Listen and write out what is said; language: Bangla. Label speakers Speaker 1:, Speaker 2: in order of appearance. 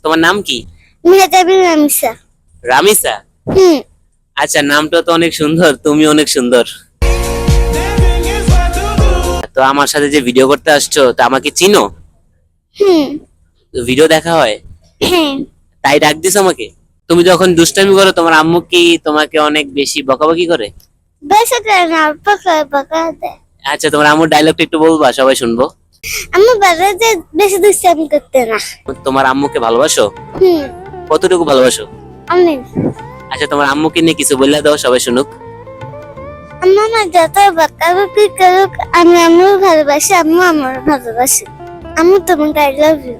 Speaker 1: তোমার নাম কি?
Speaker 2: মেহজাবিন রামিসা।
Speaker 1: রামিসা?
Speaker 2: হুম।
Speaker 1: আচ্ছা, নামটা তো অনেক সুন্দর, তুমি অনেক সুন্দর। তো আমার সাথে যে ভিডিও করতে আসছো, তা আমাকে চিনো?
Speaker 2: হুম।
Speaker 1: ভিডিও দেখা হয়,
Speaker 2: হ্যাঁ।
Speaker 1: তাই ডাক দিছো আমাকে? তুমি যখন দুষ্টামি করো, তোমার আম্মু কি তোমাকে অনেক বেশি বকাবকি করে?
Speaker 2: বেশি করে না, অল্প করে বকা দেয়।
Speaker 1: আচ্ছা, তোমার আম্মুর ডায়লগটা একটু বলবা, সবাই শুনবো।
Speaker 2: আমার বাবা যে বেশি দুষ্টামি করতে না।
Speaker 1: তোমার আম্মুকে ভালোবাসো?
Speaker 2: হুম।
Speaker 1: কতটুকু ভালোবাসো?
Speaker 2: অনেক।
Speaker 1: আচ্ছা, তোমার আম্মুকে নিয়ে কিছু বললে দাও, সবাই শুনুক।
Speaker 2: আম্মা আমার যত বকাবকি করুক, আমি আম্মুর ভালোবাসি, আম্মু আমার ভালোবাসি। আম্মু তোমাকে আই লাভ ইউ।